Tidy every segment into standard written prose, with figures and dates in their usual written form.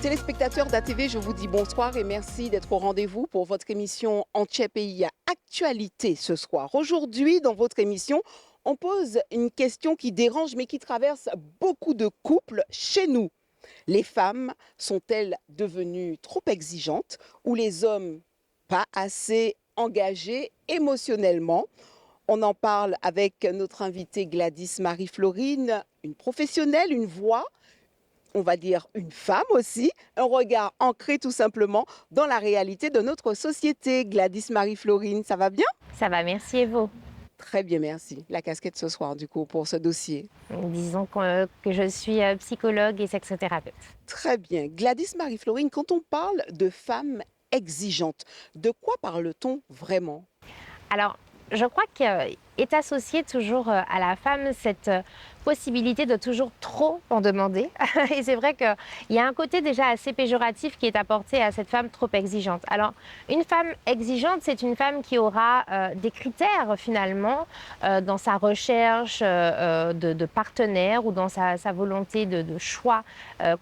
Téléspectateurs d'ATV, je vous dis bonsoir et merci d'être au rendez-vous pour votre émission Entier Pays Actualité ce soir. Aujourd'hui, dans votre émission, on pose une question qui dérange mais qui traverse beaucoup de couples chez nous. Les femmes sont-elles devenues trop exigeantes ou les hommes pas assez engagés émotionnellement? On en parle avec notre invitée Gladys Marie-Florine, une professionnelle, une voix, on va dire une femme aussi, un regard ancré tout simplement dans la réalité de notre société. Gladys Marie-Florine, ça va bien? Ça va, merci et vous? Très bien, merci. La casquette ce soir, du coup, pour ce dossier. Disons que je suis psychologue et sexothérapeute. Très bien. Gladys Marie-Florine, quand on parle de femmes exigeantes, de quoi parle-t-on vraiment? Alors, je crois qu'est associée toujours à la femme cette possibilité de toujours trop en demander. Et c'est vrai qu'il y a un côté déjà assez péjoratif qui est apporté à cette femme trop exigeante. Alors, une femme exigeante, c'est une femme qui aura des critères finalement dans sa recherche de partenaire ou dans sa volonté de choix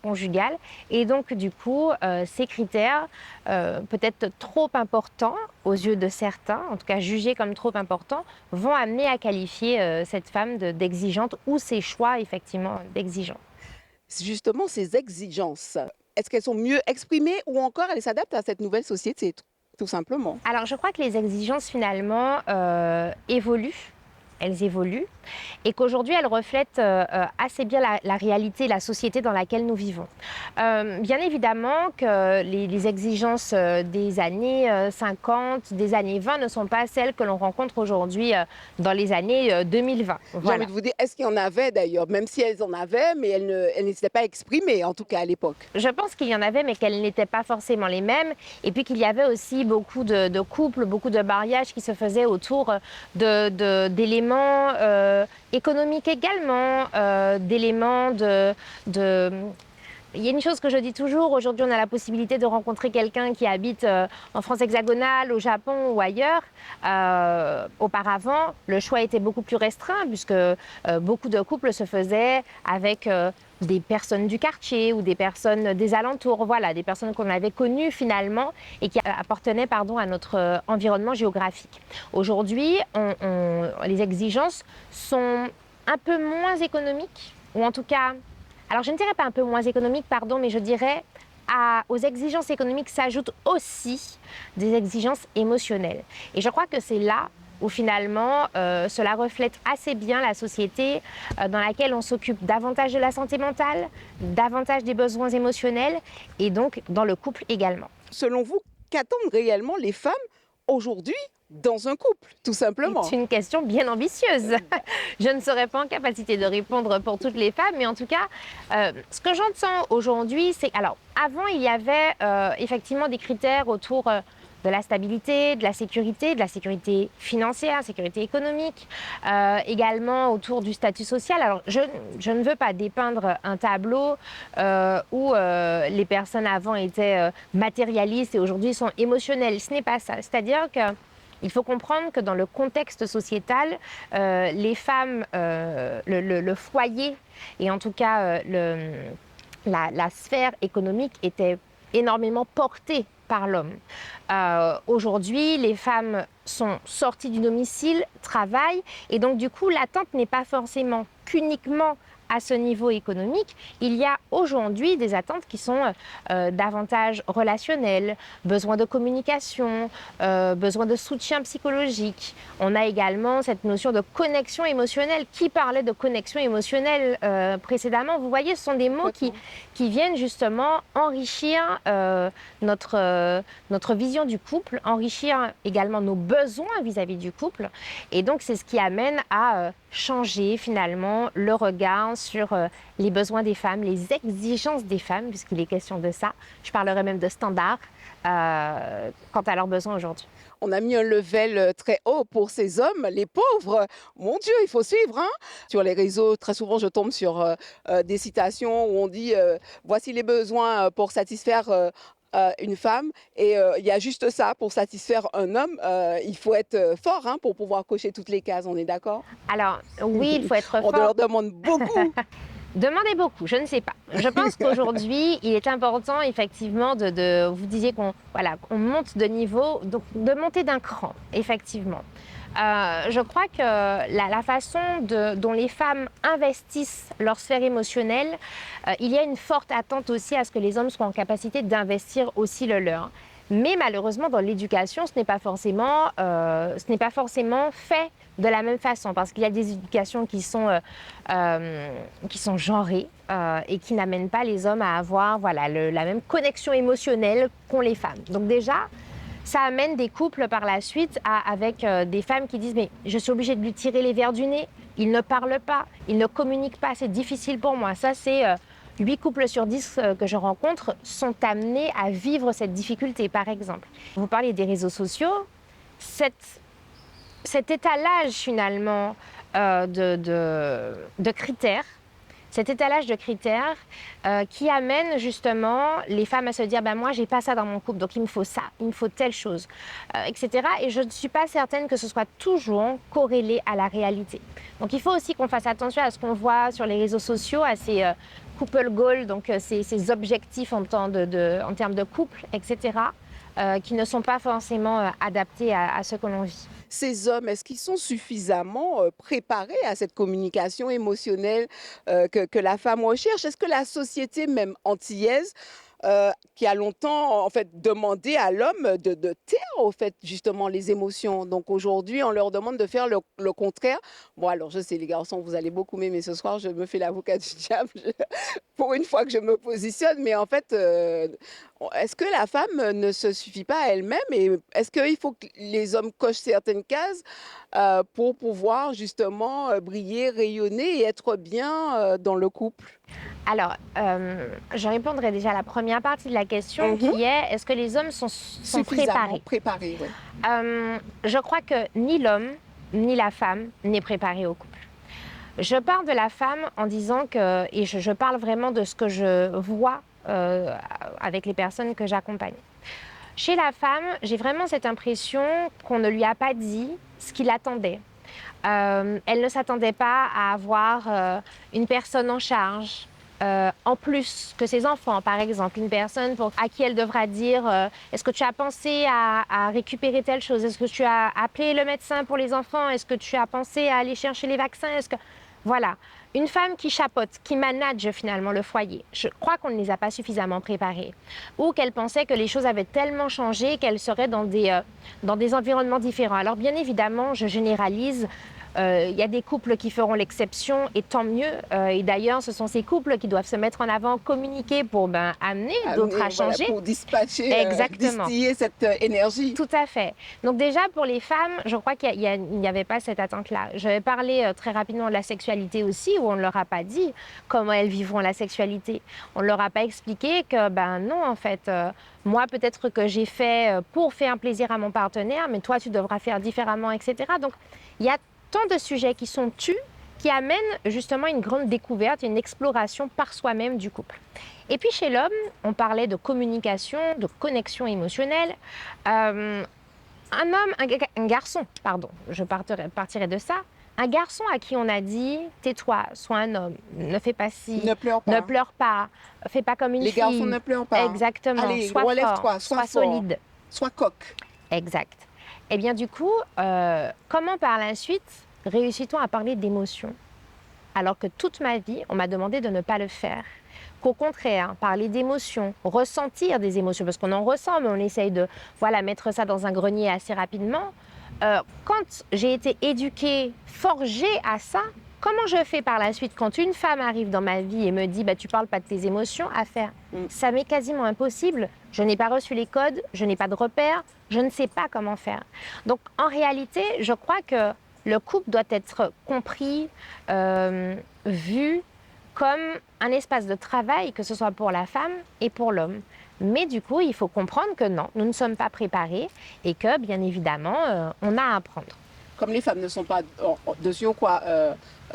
conjugal. Et donc, du coup, ces critères, peut-être trop importants aux yeux de certains, en tout cas jugés comme trop importants, vont amener à qualifier cette femme d'exigeante ou ses choix, effectivement, d'exigeants. Justement, ces exigences, est-ce qu'elles sont mieux exprimées ou encore elles s'adaptent à cette nouvelle société, tout simplement? Alors, je crois que les exigences, finalement, évoluent. Elles évoluent et qu'aujourd'hui, elles reflètent assez bien la réalité, la société dans laquelle nous vivons. Bien évidemment que les exigences des années 50, des années 20 ne sont pas celles que l'on rencontre aujourd'hui dans les années 2020. J'ai Voilà. envie de vous dire, est-ce qu'il y en avait d'ailleurs, même si elles en avaient, mais elles n'étaient pas exprimées, en tout cas à l'époque. Je pense qu'il y en avait, mais qu'elles n'étaient pas forcément les mêmes. Et puis qu'il y avait aussi beaucoup de couples, beaucoup de mariages qui se faisaient autour d'éléments économiques également, d'éléments Il y a une chose que je dis toujours, aujourd'hui on a la possibilité de rencontrer quelqu'un qui habite en France hexagonale, au Japon ou ailleurs. Auparavant, le choix était beaucoup plus restreint puisque beaucoup de couples se faisaient avec des personnes du quartier ou des personnes des alentours, voilà, des personnes qu'on avait connues finalement et qui appartenaient à notre environnement géographique. Aujourd'hui, les exigences sont un peu moins économiques, ou en tout cas, alors je ne dirais pas un peu moins économiques, pardon, mais je dirais aux exigences économiques s'ajoutent aussi des exigences émotionnelles. Et je crois que c'est là où finalement cela reflète assez bien la société dans laquelle on s'occupe davantage de la santé mentale, davantage des besoins émotionnels et donc dans le couple également. Selon vous, qu'attendent réellement les femmes aujourd'hui dans un couple, tout simplement? C'est une question bien ambitieuse. Je ne serais pas en capacité de répondre pour toutes les femmes, mais en tout cas, ce que j'entends aujourd'hui, c'est... Alors, avant, il y avait effectivement des critères autour de la stabilité, de la sécurité financière, sécurité économique, également autour du statut social. Alors, je ne veux pas dépeindre un tableau où les personnes avant étaient matérialistes et aujourd'hui sont émotionnelles. Ce n'est pas ça. C'est-à-dire que il faut comprendre que dans le contexte sociétal, les femmes, le foyer et en tout cas la sphère économique était énormément portée par l'homme. Aujourd'hui, les femmes sont sorties du domicile, travaillent et donc du coup l'attente n'est pas forcément qu'uniquement à ce niveau économique. Il y a aujourd'hui des attentes qui sont davantage relationnelles, besoin de communication, besoin de soutien psychologique. On a également cette notion de connexion émotionnelle. Qui parlait de connexion émotionnelle précédemment? Vous voyez, ce sont des mots qui viennent justement enrichir notre vision du couple, enrichir également nos besoins vis-à-vis du couple. Et donc, c'est ce qui amène à changer finalement le regard sur les besoins des femmes, les exigences des femmes, puisqu'il est question de ça. Je parlerai même de standards quant à leurs besoins aujourd'hui. On a mis un level très haut pour ces hommes, les pauvres. Mon Dieu, il faut suivre, hein. Sur les réseaux, très souvent, je tombe sur des citations où on dit voici les besoins pour satisfaire une femme et il y a juste ça pour satisfaire un homme. Il faut être fort pour pouvoir cocher toutes les cases, on est d'accord? Alors oui, il faut être On fort. leur demande beaucoup. Demander beaucoup, je ne sais pas. Je pense qu'aujourd'hui, il est important effectivement vous disiez qu'on voilà, qu'on monte de niveau, donc de monter d'un cran, effectivement. Je crois que la façon dont les femmes investissent leur sphère émotionnelle, il y a une forte attente aussi à ce que les hommes soient en capacité d'investir aussi le leur. Mais malheureusement, dans l'éducation, ce n'est pas forcément fait de la même façon, parce qu'il y a des éducations qui sont genrées et qui n'amènent pas les hommes à avoir voilà, la même connexion émotionnelle qu'ont les femmes. Donc déjà, ça amène des couples par la suite avec des femmes qui disent « mais je suis obligée de lui tirer les verres du nez, il ne parle pas, il ne communique pas, c'est difficile pour moi ». Ça, c'est 8 couples sur 10 que je rencontre sont amenés à vivre cette difficulté, par exemple. Vous parlez des réseaux sociaux, cet étalage finalement de critères, cet étalage de critères qui amène justement les femmes à se dire moi j'ai pas ça dans mon couple, donc il me faut ça, il me faut telle chose, etc. Et je ne suis pas certaine que ce soit toujours corrélé à la réalité. Donc il faut aussi qu'on fasse attention à ce qu'on voit sur les réseaux sociaux, à ces couple goals, donc ces objectifs en termes de couple, etc. Qui ne sont pas forcément adaptés à ce que l'on vit. Ces hommes, est-ce qu'ils sont suffisamment préparés à cette communication émotionnelle que la femme recherche? Est-ce que la société même antillaise, qui a longtemps en fait demandé à l'homme de taire au fait justement les émotions. Donc aujourd'hui, on leur demande de faire le contraire. Bon alors je sais les garçons, vous allez beaucoup m'aimer ce soir, je me fais l'avocat du diable pour une fois que je me positionne, mais en fait, est-ce que la femme ne se suffit pas à elle-même et est-ce qu'il faut que les hommes cochent certaines cases pour pouvoir justement briller, rayonner et être bien dans le couple? Alors, je répondrai déjà à la première partie de la question qui est est-ce que les hommes sont Suffisamment préparés, oui. Je crois que ni l'homme ni la femme n'est préparé au couple. Je parle de la femme en disant que, et je parle vraiment de ce que je vois avec les personnes que j'accompagne. Chez la femme, j'ai vraiment cette impression qu'on ne lui a pas dit ce qu'il attendait. Elle ne s'attendait pas à avoir une personne en charge, en plus que ses enfants, par exemple, une personne à qui elle devra dire est-ce que tu as pensé à récupérer telle chose? Est-ce que tu as appelé le médecin pour les enfants? Est-ce que tu as pensé à aller chercher les vaccins? Voilà, une femme qui chapeaute, qui manage finalement le foyer. Je crois qu'on ne les a pas suffisamment préparées. Ou qu'elle pensait que les choses avaient tellement changé qu'elle serait dans des environnements différents. Alors bien évidemment, je généralise. Il y a des couples qui feront l'exception et tant mieux. Et d'ailleurs, ce sont ces couples qui doivent se mettre en avant, communiquer pour amener d'autres à changer. Voilà, pour dispatcher, distiller cette énergie. Tout à fait. Donc déjà, pour les femmes, je crois qu'il n'y avait pas cette attente-là. Je vais parler très rapidement de la sexualité aussi, où on ne leur a pas dit comment elles vivront la sexualité. On ne leur a pas expliqué que, non, en fait, moi, peut-être que j'ai fait pour faire un plaisir à mon partenaire, mais toi, tu devras faire différemment, etc. Donc, il y a tant de sujets qui sont tus, qui amènent justement une grande découverte, une exploration par soi-même du couple. Et puis chez l'homme, on parlait de communication, de connexion émotionnelle. Un garçon, pardon, je partirai de ça. Un garçon à qui on a dit « tais-toi, sois un homme, ne fais pas ci, ne pleure pas, fais pas comme une fille. » Les garçons ne pleurent pas. Exactement, allez, sois fort, sois solide. Sois coq. Exact. Eh bien du coup, comment par la suite réussit-on à parler d'émotions alors que toute ma vie, on m'a demandé de ne pas le faire? Qu'au contraire, parler d'émotions, ressentir des émotions, parce qu'on en ressent, mais on essaye de mettre ça dans un grenier assez rapidement. Quand j'ai été éduquée, forgée à ça, comment je fais par la suite quand une femme arrive dans ma vie et me dit tu parles pas de tes émotions à faire? Ça m'est quasiment impossible. Je n'ai pas reçu les codes, je n'ai pas de repères, je ne sais pas comment faire. Donc en réalité, je crois que le couple doit être compris, vu comme un espace de travail, que ce soit pour la femme et pour l'homme. Mais du coup, il faut comprendre que non, nous ne sommes pas préparés et que, bien évidemment, on a à apprendre. Comme les femmes ne sont pas dessus ou quoi,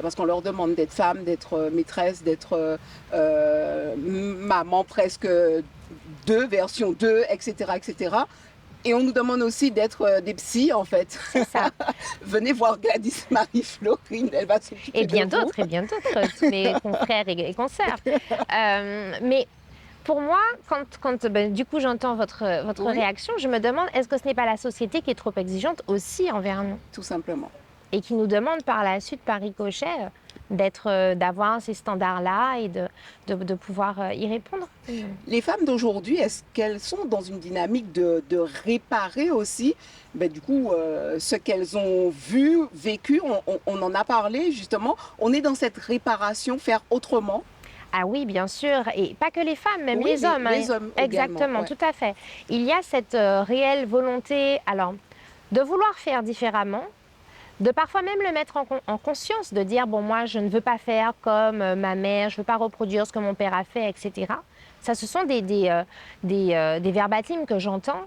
parce qu'on leur demande d'être femme, d'être maîtresse, d'être maman presque 2, version 2, etc., etc. Et on nous demande aussi d'être des psys, en fait. C'est ça. Venez voir Gladys Marie-Florine, elle va s'occuper de vous. Et bien d'autres, tous mes confrères et consoeurs. Mais pour moi, ben, du coup j'entends votre Oui, réaction, je me demande, est-ce que ce n'est pas la société qui est trop exigeante aussi envers nous tout simplement. et qui nous demande par la suite, par ricochet, d'avoir ces standards-là et de pouvoir y répondre? Les femmes d'aujourd'hui, est-ce qu'elles sont dans une dynamique de réparer aussi ben, du coup, ce qu'elles ont vu, vécu, on en a parlé justement, on est dans cette réparation, faire autrement. Ah oui, bien sûr, et pas que les femmes, même Oui, les hommes. les Hein. hommes également. Exactement, Ouais. tout à fait. Il y a cette réelle volonté, alors, de vouloir faire différemment, de parfois même le mettre en conscience, de dire, bon, moi, je ne veux pas faire comme ma mère, je ne veux pas reproduire ce que mon père a fait, etc. Ça, ce sont des verbatims que j'entends,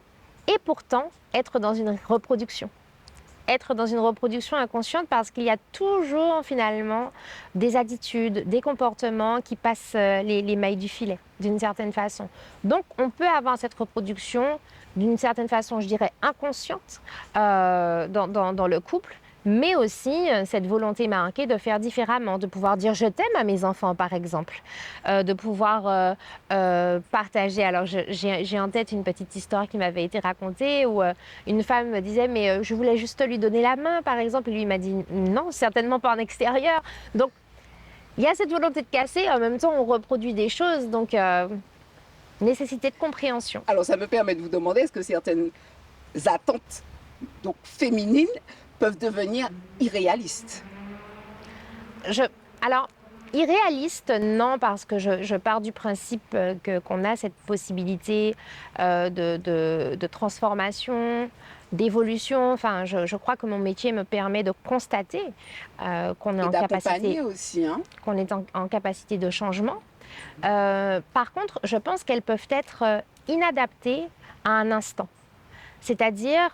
et pourtant, être dans une reproduction. Être dans une reproduction inconsciente parce qu'il y a toujours finalement des attitudes, des comportements qui passent les mailles du filet d'une certaine façon. Donc on peut avoir cette reproduction d'une certaine façon, je dirais, inconsciente dans le couple, mais aussi cette volonté marquée de faire différemment, de pouvoir dire je t'aime à mes enfants par exemple, de pouvoir partager. Alors j'ai en tête une petite histoire qui m'avait été racontée où une femme me disait mais je voulais juste lui donner la main par exemple, et lui m'a dit non, certainement pas en extérieur. Donc il y a cette volonté de casser, en même temps on reproduit des choses, donc nécessité de compréhension. Alors ça me permet de vous demander, est-ce que certaines attentes donc, féminines peuvent devenir irréalistes? Alors, irréaliste, non, parce que je pars du principe qu'on a cette possibilité de transformation, d'évolution. Enfin, je crois que mon métier me permet de constater qu'on est Et en capacité, d'accompagner aussi, hein? qu'on est en capacité de changement. Par contre, je pense qu'elles peuvent être inadaptées à un instant, c'est-à-dire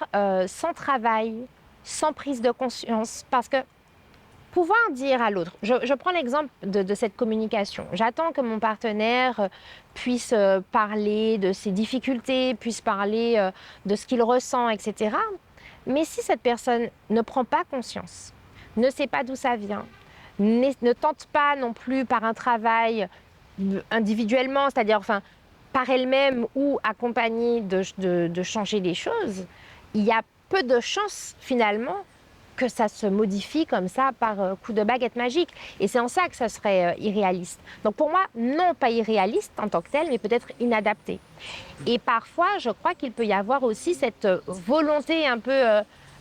sans travail, sans prise de conscience, parce que pouvoir dire à l'autre, je prends l'exemple de cette communication. J'attends que mon partenaire puisse parler de ses difficultés, puisse parler de ce qu'il ressent, etc. Mais si cette personne ne prend pas conscience, ne sait pas d'où ça vient, ne tente pas non plus par un travail individuellement, c'est-à-dire enfin, par elle-même ou accompagnée de changer les choses, il y a peu de chances finalement que ça se modifie comme ça par coup de baguette magique. Et c'est en ça que ça serait irréaliste. Donc pour moi, non pas irréaliste en tant que tel, mais peut-être inadapté. Et parfois, je crois qu'il peut y avoir aussi cette volonté un peu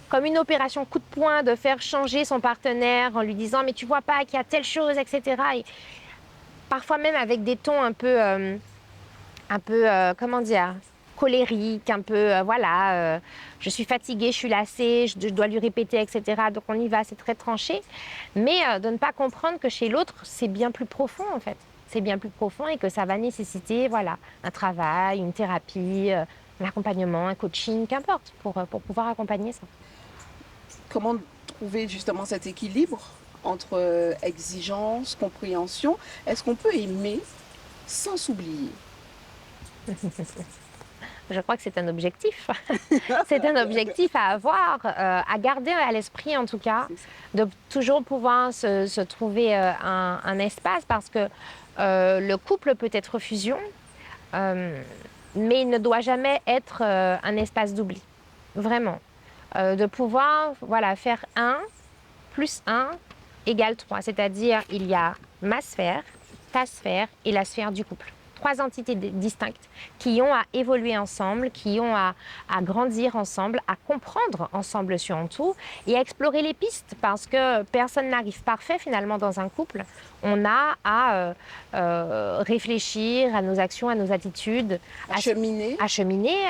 comme une opération coup de poing de faire changer son partenaire en lui disant mais tu vois pas qu'il y a telle chose, etc. Et parfois même avec des tons un peu comment dire, colérique, un peu, voilà, je suis fatiguée, je suis lassée, je dois lui répéter, etc. Donc on y va, c'est très tranché. Mais de ne pas comprendre que chez l'autre, c'est bien plus profond en fait. C'est bien plus profond et que ça va nécessiter, voilà, un travail, une thérapie, un accompagnement, un coaching, qu'importe, pour pouvoir accompagner ça. Comment trouver justement cet équilibre entre exigence, compréhension? Est-ce qu'on peut aimer sans s'oublier? Je crois que c'est un objectif. C'est un objectif à avoir, à garder à l'esprit en tout cas, de toujours pouvoir se trouver un espace parce que le couple peut être fusion, mais il ne doit jamais être un espace d'oubli. Vraiment. De pouvoir voilà, faire 1 plus 1 égale 3. C'est-à-dire il y a ma sphère, ta sphère et la sphère du couple. 3 entités distinctes qui ont à évoluer ensemble, qui ont à grandir ensemble, à comprendre ensemble surtout et à explorer les pistes parce que personne n'arrive parfait finalement dans un couple. On a à réfléchir à nos actions, à nos attitudes, À cheminer.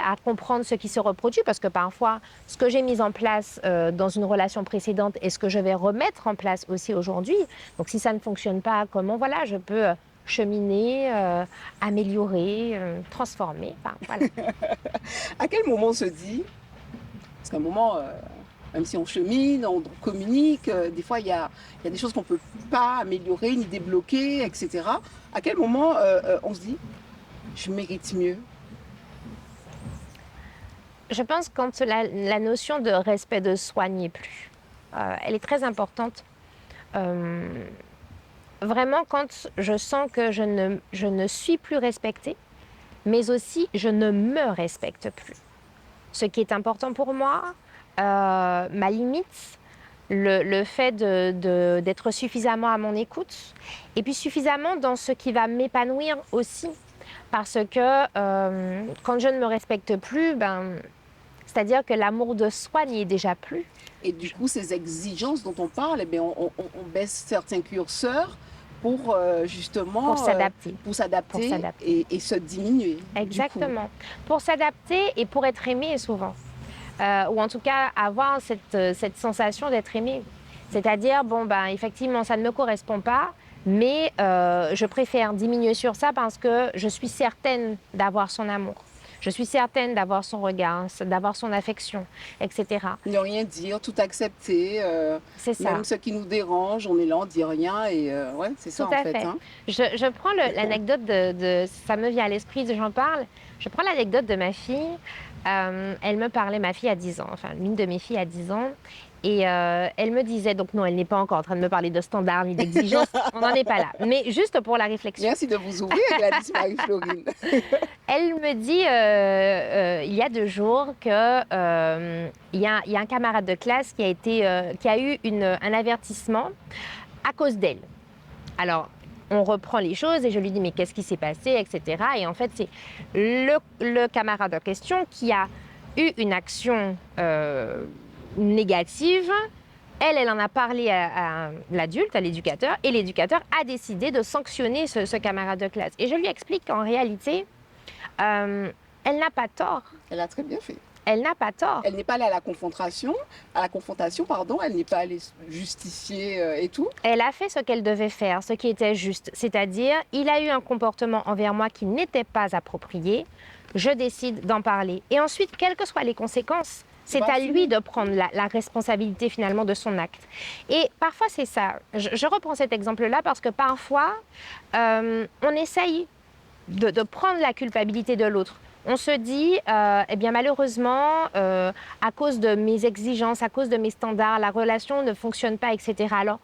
à comprendre ce qui se reproduit parce que parfois ce que j'ai mis en place dans une relation précédente est ce que je vais remettre en place aussi aujourd'hui. Donc si ça ne fonctionne pas, comment voilà, je peux cheminer, améliorer, transformer. Enfin, voilà. À quel moment on se dit, parce qu'à un moment, même si on chemine, on communique, des fois il y a des choses qu'on ne peut pas améliorer ni débloquer, etc. À quel moment on se dit, je mérite mieux? Je pense quand la notion de respect de soi n'y est plus. Elle est très importante. Euh, Vraiment, quand je sens que je ne suis plus respectée, mais aussi je ne me respecte plus. Ce qui est important pour moi, ma limite, le fait d'être suffisamment à mon écoute, et puis suffisamment dans ce qui va m'épanouir aussi. Parce que quand je ne me respecte plus, c'est-à-dire que l'amour de soi n'y est déjà plus. Et du coup, ces exigences dont on parle, eh bien, on baisse certains curseurs pour justement Pour s'adapter. pour s'adapter et se diminuer. Exactement. Pour s'adapter et pour être aimé souvent. Ou en tout cas avoir cette sensation d'être aimé. C'est-à-dire, effectivement, ça ne me correspond pas, mais je préfère diminuer sur ça parce que je suis certaine d'avoir son amour. Je suis certaine d'avoir son regard, d'avoir son affection, etc. Ne rien dire, tout accepter, C'est ça. même ce qui nous dérange, on est là, on dit rien et ouais, c'est ça Tout en à fait. fait. Hein. Je prends l'anecdote ça me vient à l'esprit, j'en parle. Je prends l'anecdote de ma fille. Elle me parlait, ma fille a 10 ans, enfin l'une de mes filles a 10 ans. Et elle me disait, donc non, elle n'est pas encore en train de me parler de standards ni d'exigences, on n'en est pas là. Mais juste pour la réflexion. Merci de vous ouvrir, Gladys Marie-Florine. Elle me dit, il y a 2 jours, qu'il y a un camarade de classe qui a eu un avertissement à cause d'elle. Alors, on reprend les choses et je lui dis, mais qu'est-ce qui s'est passé, etc. Et en fait, c'est le camarade en question qui a eu une action négative. Elle en a parlé à l'adulte, à l'éducateur, et l'éducateur a décidé de sanctionner ce camarade de classe. Et je lui explique qu'en réalité, elle n'a pas tort. Elle a très bien fait. Elle n'a pas tort. Elle n'est pas allée à la confrontation, elle n'est pas allée justifier et tout. Elle a fait ce qu'elle devait faire, ce qui était juste. C'est-à-dire, il a eu un comportement envers moi qui n'était pas approprié. Je décide d'en parler. Et ensuite, quelles que soient les conséquences, c'est à lui de prendre la responsabilité finalement de son acte. Et parfois, c'est ça. Je reprends cet exemple-là parce que parfois, on essaye de prendre la culpabilité de l'autre. On se dit, eh bien malheureusement, à cause de mes exigences, à cause de mes standards, la relation ne fonctionne pas, etc. Alors,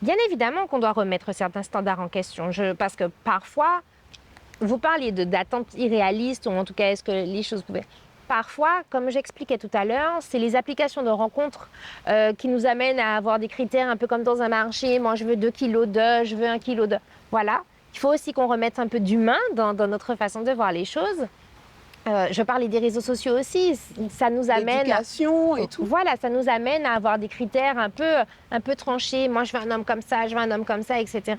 bien évidemment qu'on doit remettre certains standards en question, parce que parfois, vous parliez d'attentes irréalistes, ou en tout cas, est-ce que les choses pouvaient... Parfois, comme j'expliquais tout à l'heure, c'est les applications de rencontres qui nous amènent à avoir des critères un peu comme dans un marché. Moi, je veux 2 kilos de, je veux 1 kilo de... Voilà. Il faut aussi qu'on remette un peu d'humain dans notre façon de voir les choses. Je parlais des réseaux sociaux aussi, ça nous amène... L'éducation et tout. Voilà, ça nous amène à avoir des critères un peu tranchés. Moi, je veux un homme comme ça, je veux un homme comme ça, etc.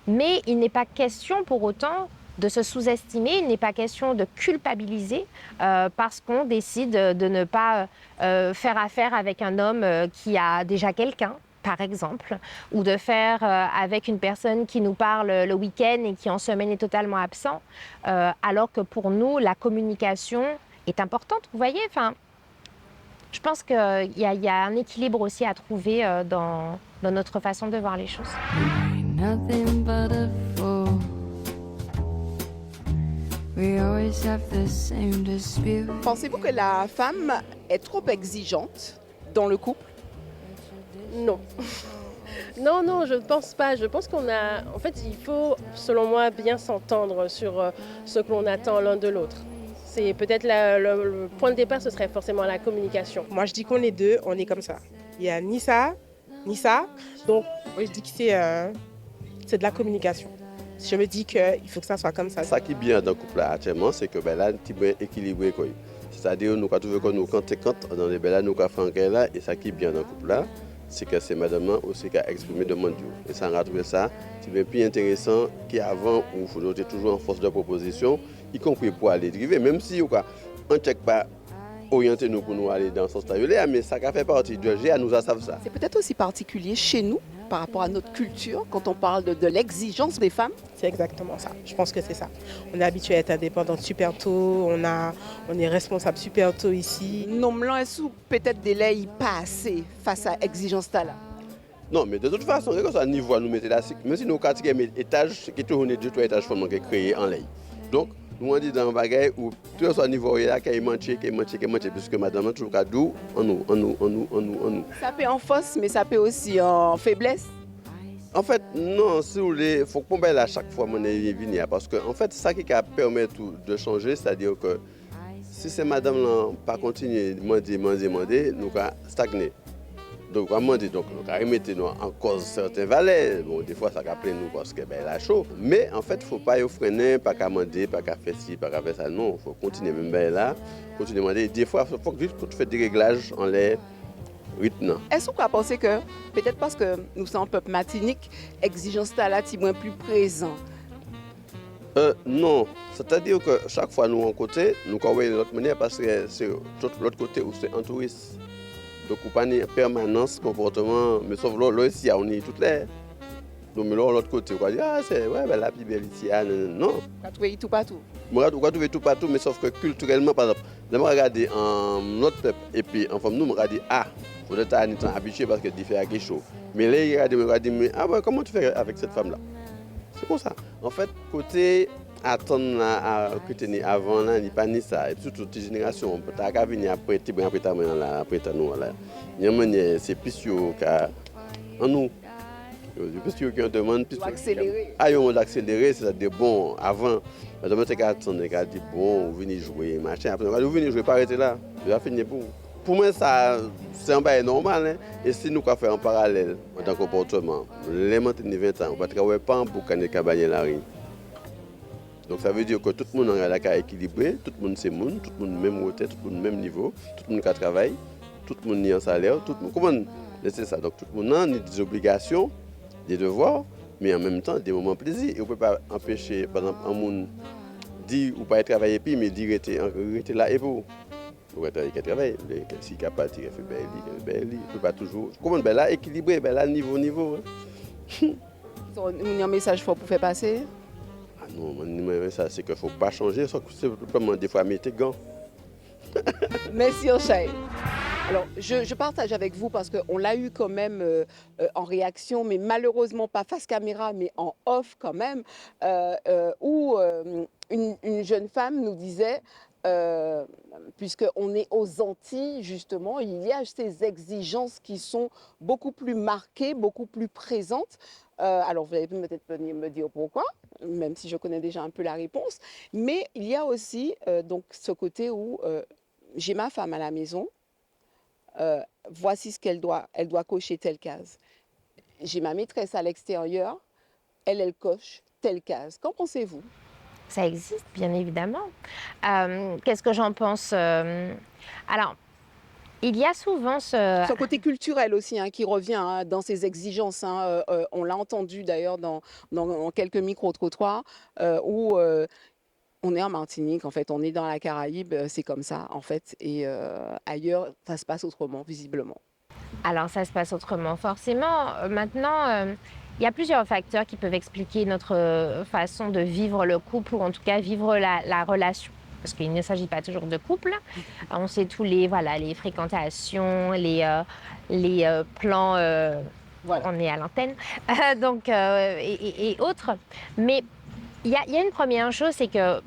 Mais il n'est pas question pour autant de se sous-estimer, il n'est pas question de culpabiliser parce qu'on décide de ne pas faire affaire avec un homme qui a déjà quelqu'un, par exemple, ou de faire avec une personne qui nous parle le week-end et qui en semaine est totalement absent, alors que pour nous, la communication est importante. Vous voyez, je pense qu'il y a un équilibre aussi à trouver dans notre façon de voir les choses. Pensez-vous que la femme est trop exigeante dans le couple? Non. Non, je ne pense pas. Je pense En fait, il faut, selon moi, bien s'entendre sur ce que l'on attend l'un de l'autre. C'est peut-être le point de départ, ce serait forcément la communication. Moi, je dis qu'on est deux, on est comme ça. Il n'y a ni ça, ni ça. Donc, moi, je dis que c'est de la communication. Je me dis qu'il faut que ça soit comme ça. Ça qui est bien dans le couple là, actuellement, c'est que là, un petit peu équilibré. C'est-à-dire, nous avons trouvé que nous, quand dans les là, nous avons fait là, et ça qui est bien dans le couple là, c'est que c'est madame aussi qui a exprimé demande. Et ça, on a trouvé ça, c'est bien plus intéressant qu'avant où il faut toujours en force de proposition, y compris pour aller driver, même si on ne check pas orienter nous pour nous aller dans ce sens-là, mais ça fait partie du GA, nous savons ça. C'est peut-être aussi particulier chez nous par rapport à notre culture quand on parle de l'exigence des femmes. C'est exactement ça, je pense que c'est ça. On est habitué à être indépendante super tôt, on est responsable super tôt ici. Non, peut-être délai pas assez face à l'exigence là. Non, mais de toute façon, c'est comme ça, niveau nous mettons là, même si nous avons un étage, qui est toujours 2-3 étages qui créés en l'air. Donc, nous on dit dans un bagage où tout ce niveau là qui manque, puisque madame toujours qu'à doux en nous. Ça peut en force, mais ça peut aussi en faiblesse. En fait, non, si vous voulez, il faut qu'on paye à chaque fois mon venir parce que en fait, ça qui permet tout de changer, c'est-à-dire que si c'est madame là pas continuer demander, nous va stagner. Donc, on dit, donc, nous allons remettre en cause certains valeurs. Bon, des fois, ça va plaire nous parce que ben, la chaud. Mais en fait, il ne faut pas y freiner, pas qu'à demander, pas qu'à faire ci, pas qu'à faire ça. Non, il faut continuer même ben, là, continuer à demander. Des fois, il faut juste faire des réglages en l'air. Est-ce qu'on peut penser que, peut-être parce que nous sommes un peuple martinique, l'exigence là est moins plus présent? Non, c'est-à-dire que chaque fois nous en côté, nous voyons de l'autre manière parce que c'est l'autre côté où c'est un touriste. Donc, on n'a pas une permanence, comportement, mais sauf là, ici, on est toutes les. Donc, mais là, l'autre côté, on va dire, ah, c'est ouais, ben, la plus belle ici, non. On va trouver tout partout. On va trouver tout partout, mais sauf que culturellement, par exemple, je regarde notre peuple, et puis, en nous, on regarde, ah, il faut être habitué parce que fait quelque chose. Mais là, il regarde, mais ah, ouais, comment tu fais avec cette femme-là? C'est comme ça. En fait, côté attendre à recruter avant là ni pas ni ça et surtout toute génération on peut pas venir après ti après ta là après ta nous là c'est plus en nous plus qui demande plus accélérer on accélérer c'est-à-dire bon avant madame tu attendre dit bon venir jouer machin après vous venir jouer pas arrêter là je vais finir pour moi ça c'est un bail normal hein? Et si nous faire en parallèle dans le comportement les maintenir 20 ans on va travailler pas pour qu'on cabane la rue. Donc ça veut dire que tout le monde a la cas équilibré, tout le monde c'est monde, tout le monde même hauteur, tout le monde même niveau, tout le monde qui travaille, tout le monde a un salaire, tout le monde comment c'est ça. Donc tout le monde a des obligations, des devoirs, mais en même temps des moments de plaisir. Et on ne peut pas empêcher par exemple un monde dit ou pas travailler puis mais dire rester là et pour. On va travailler, si capable de faire belle, il peut pas toujours. Comment ben là équilibré, ben là niveau. Un message fort pour faire passer. Non, ça c'est qu'il ne faut pas changer, c'est simplement des fois mettre des gants. Merci Ochaï. Alors, je partage avec vous parce qu'on l'a eu quand même en réaction, mais malheureusement pas face caméra, mais en off quand même, où une jeune femme nous disait, puisqu'on est aux Antilles justement, il y a ces exigences qui sont beaucoup plus marquées, beaucoup plus présentes. Alors, vous allez peut-être venir me dire pourquoi, même si je connais déjà un peu la réponse. Mais il y a aussi donc ce côté où j'ai ma femme à la maison, voici ce qu'elle doit. Elle doit cocher telle case. J'ai ma maîtresse à l'extérieur, elle coche telle case. Qu'en pensez-vous? Ça existe, bien évidemment. Qu'est-ce que j'en pense? Alors, il y a souvent ce côté culturel aussi qui revient dans ces exigences. On l'a entendu d'ailleurs dans quelques micro-trottoirs où on est en Martinique, en fait, on est dans la Caraïbe, c'est comme ça en fait. Et ailleurs, ça se passe autrement, visiblement. Alors, ça se passe autrement, forcément. Maintenant, il y a plusieurs facteurs qui peuvent expliquer notre façon de vivre le couple ou en tout cas vivre la relation. Parce qu'il ne s'agit pas toujours de couple. On sait tous les fréquentations, les plans, voilà. On est à l'antenne, et autres. Mais il y a une première chose, c'est que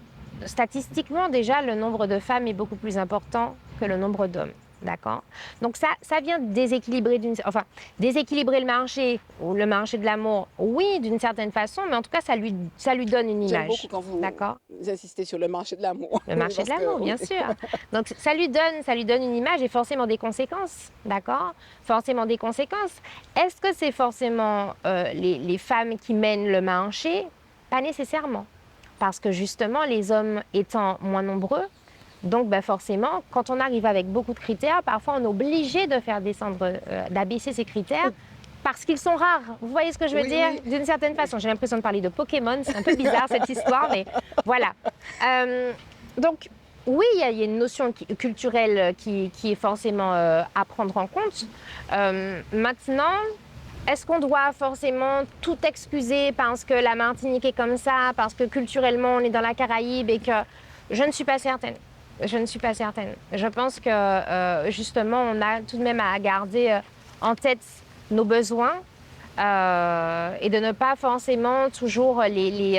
statistiquement, déjà, le nombre de femmes est beaucoup plus important que le nombre d'hommes. D'accord. Donc ça vient déséquilibrer le marché ou le marché de l'amour, oui, d'une certaine façon, mais en tout cas ça lui donne une image. J'aime beaucoup quand vous insistez sur le marché de l'amour. Le marché de l'amour, bien sûr. Donc ça lui donne une image et forcément des conséquences, d'accord. Forcément des conséquences. Est-ce que c'est forcément les femmes qui mènent le marché? Pas nécessairement, parce que justement les hommes étant moins nombreux. Donc forcément, quand on arrive avec beaucoup de critères, parfois on est obligé de faire descendre, d'abaisser ces critères parce qu'ils sont rares. Vous voyez ce que je veux dire? Oui. D'une certaine façon, j'ai l'impression de parler de Pokémon, c'est un peu bizarre cette histoire, mais voilà. Donc oui, il y a une notion culturelle qui est forcément à prendre en compte. Maintenant, est-ce qu'on doit forcément tout excuser parce que la Martinique est comme ça, parce que culturellement on est dans la Caraïbe et que je ne suis pas certaine. Je ne suis pas certaine. Je pense que justement, on a tout de même à garder en tête nos besoins et de ne pas forcément toujours les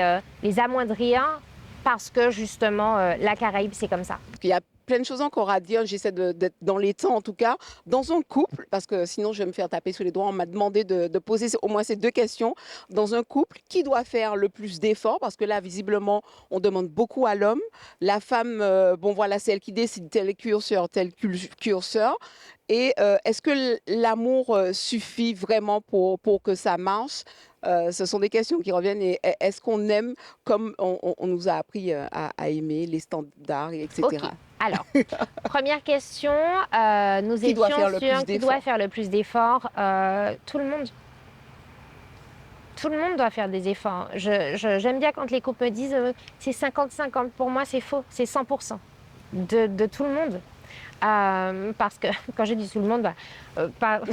amoindrir parce que justement, la Caraïbe, c'est comme ça. Il y a plein de choses encore à dire. J'essaie d'être dans les temps, en tout cas. Dans un couple, parce que sinon, je vais me faire taper sous les doigts, on m'a demandé de poser au moins ces 2 questions. Dans un couple, qui doit faire le plus d'efforts? Parce que là, visiblement, on demande beaucoup à l'homme. La femme, bon, voilà, c'est elle qui décide tel curseur, tel curseur. Et est-ce que l'amour suffit vraiment pour que ça marche? Ce sont des questions qui reviennent. Et est-ce qu'on aime comme on nous a appris à aimer les standards, etc. Ok. Alors, première question, nous Qui doit faire étions le sur plus qui doit d'efforts? faire le plus d'efforts. Tout le monde. Tout le monde doit faire des efforts. J'aime bien quand les couples me disent c'est 50-50. Pour moi, c'est faux. C'est 100% de tout le monde. Parce que quand je dis tout le monde,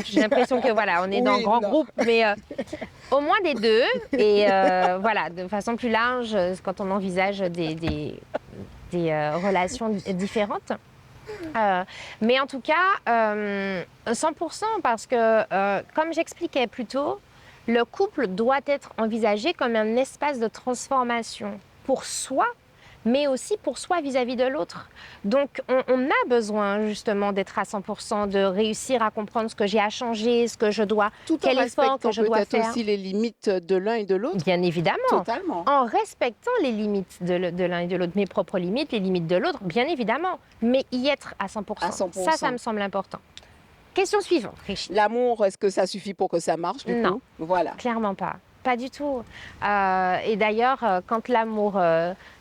j'ai l'impression que voilà, on est dans un Oui, grand non. groupe, mais au moins des deux. Et voilà, de façon plus large, quand on envisage des relations différentes. Mais en tout cas, 100% parce que, comme j'expliquais plus tôt, le couple doit être envisagé comme un espace de transformation pour soi, mais aussi pour soi vis-à-vis de l'autre. Donc, on a besoin justement d'être à 100%, de réussir à comprendre ce que j'ai à changer, ce que je dois, Tout en quel effort respectant que je dois peut-être faire. aussi les limites de l'un et de l'autre. Bien évidemment, Totalement. en respectant les limites de l'un et de l'autre, mes propres limites, les limites de l'autre, bien évidemment, mais y être à 100%. À 100%. Ça me semble important. Question suivante, Richie. L'amour, est-ce que ça suffit pour que ça marche du Non. coup? Voilà. Clairement pas. Pas du tout. Et d'ailleurs, quand l'amour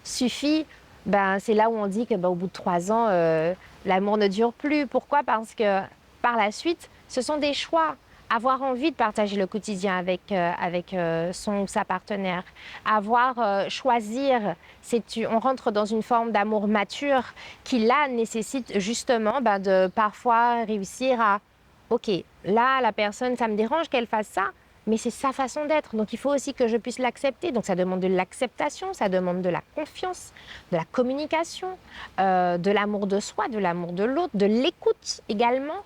suffit, ben, c'est là où on dit que, ben, au bout de 3 ans, l'amour ne dure plus. Pourquoi? Parce que par la suite, ce sont des choix. Avoir envie de partager le quotidien avec son ou sa partenaire, choisir, on rentre dans une forme d'amour mature qui là nécessite justement ben, de parfois réussir à, ok, là la personne, ça me dérange qu'elle fasse ça, mais c'est sa façon d'être, donc il faut aussi que je puisse l'accepter. Donc ça demande de l'acceptation, ça demande de la confiance, de la communication, de l'amour de soi, de l'amour de l'autre, de l'écoute également.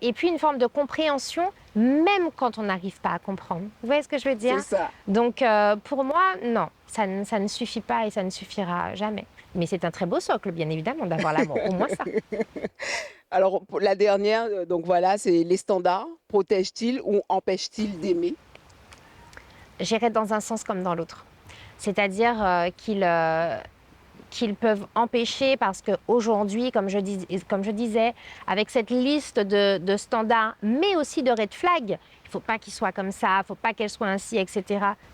Et puis une forme de compréhension, même quand on n'arrive pas à comprendre. Vous voyez ce que je veux dire? C'est ça. Donc pour moi, non, ça ne suffit pas et ça ne suffira jamais. Mais c'est un très beau socle, bien évidemment, d'avoir l'amour, au moins ça. Alors, pour la dernière, donc voilà, c'est les standards. Protègent-ils ou empêchent-ils d'aimer? J'irai dans un sens comme dans l'autre. C'est-à-dire qu'ils peuvent empêcher parce qu'aujourd'hui, comme je disais, avec cette liste de standards, mais aussi de red flags, il ne faut pas qu'ils soient comme ça, il ne faut pas qu'elles soient ainsi, etc.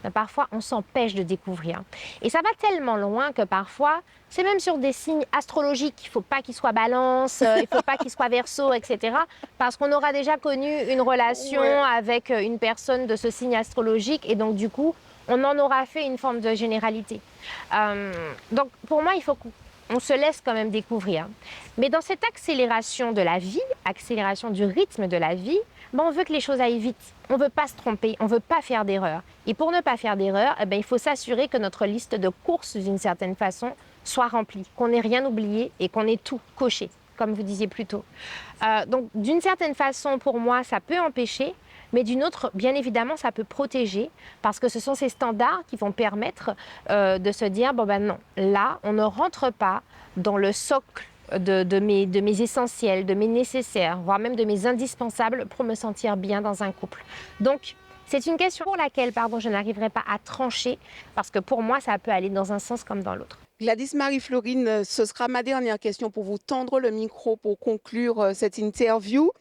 Ben, parfois, on s'empêche de découvrir. Et ça va tellement loin que parfois, c'est même sur des signes astrologiques. Il ne faut pas qu'ils soient balance, il ne faut pas qu'ils soient verso, etc. Parce qu'on aura déjà connu une relation avec une personne de ce signe astrologique et donc du coup, on en aura fait une forme de généralité. Donc pour moi, il faut qu'on se laisse quand même découvrir. Mais dans cette accélération de la vie, accélération du rythme de la vie, ben on veut que les choses aillent vite. On ne veut pas se tromper, on ne veut pas faire d'erreur. Et pour ne pas faire d'erreur, eh ben, il faut s'assurer que notre liste de courses, d'une certaine façon, soit remplie, qu'on n'ait rien oublié et qu'on ait tout coché, comme vous disiez plus tôt. Donc d'une certaine façon, pour moi, ça peut empêcher, mais d'une autre, bien évidemment, ça peut protéger parce que ce sont ces standards qui vont permettre de se dire, bon ben non, là, on ne rentre pas dans le socle de mes essentiels, de mes nécessaires, voire même de mes indispensables pour me sentir bien dans un couple. Donc, c'est une question pour laquelle, je n'arriverai pas à trancher parce que pour moi, ça peut aller dans un sens comme dans l'autre. Gladys Marie-Florine, ce sera ma dernière question pour vous tendre le micro pour conclure cette interview.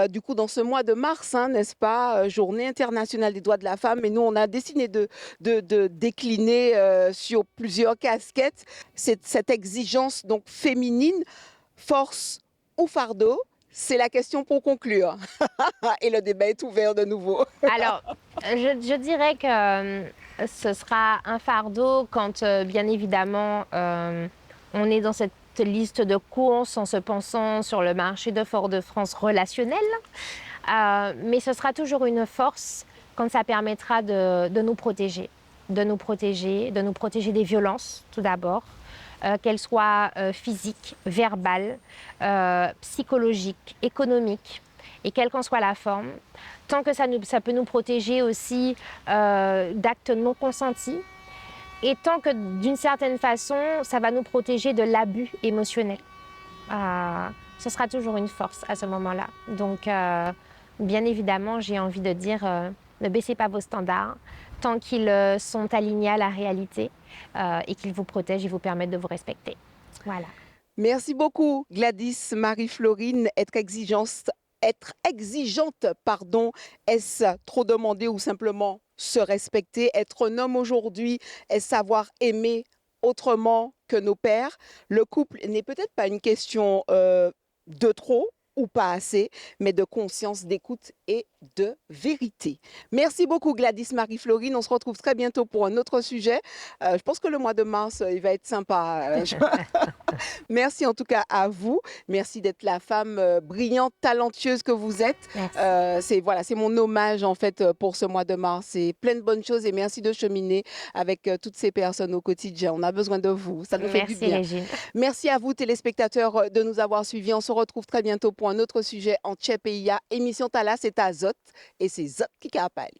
Du coup, dans ce mois de mars, n'est-ce pas, Journée internationale des droits de la femme, et nous, on a décidé de décliner sur plusieurs casquettes cette exigence donc féminine, force ou fardeau. C'est la question pour conclure. Et le débat est ouvert de nouveau. Alors, je dirais que ce sera un fardeau quand, bien évidemment, on est dans cette liste de courses en se pensant sur le marché de Fort-de-France relationnel. Mais ce sera toujours une force quand ça permettra de nous protéger. De nous protéger des violences, tout d'abord. Qu'elles soient physiques, verbales, psychologiques, économiques, et quelle qu'en soit la forme, tant que ça peut nous protéger aussi d'actes non consentis, Et tant que d'une certaine façon, ça va nous protéger de l'abus émotionnel. Ce sera toujours une force à ce moment-là. Donc, bien évidemment, j'ai envie de dire, ne baissez pas vos standards tant qu'ils sont alignés à la réalité et qu'ils vous protègent et vous permettent de vous respecter. Voilà. Merci beaucoup, Gladys Marie-Florine. Être exigeante, pardon, est-ce trop demandé ou simplement se respecter? Être un homme aujourd'hui, est-ce savoir aimer autrement que nos pères? Le couple n'est peut-être pas une question de trop ou pas assez, mais de conscience, d'écoute et de vérité. Merci beaucoup, Gladys Marie-Florine. On se retrouve très bientôt pour un autre sujet. Je pense que le mois de mars, il va être sympa. Merci en tout cas à vous. Merci d'être la femme brillante, talentueuse que vous êtes. C'est mon hommage en fait pour ce mois de mars. C'est plein de bonnes choses et merci de cheminer avec toutes ces personnes au quotidien. On a besoin de vous. Ça nous fait du bien. Régine. Merci à vous, téléspectateurs, de nous avoir suivis. On se retrouve très bientôt pour un autre sujet en Tchèpeia. Émission Tala, c'est à Zot et c'est Zot qui a parlé.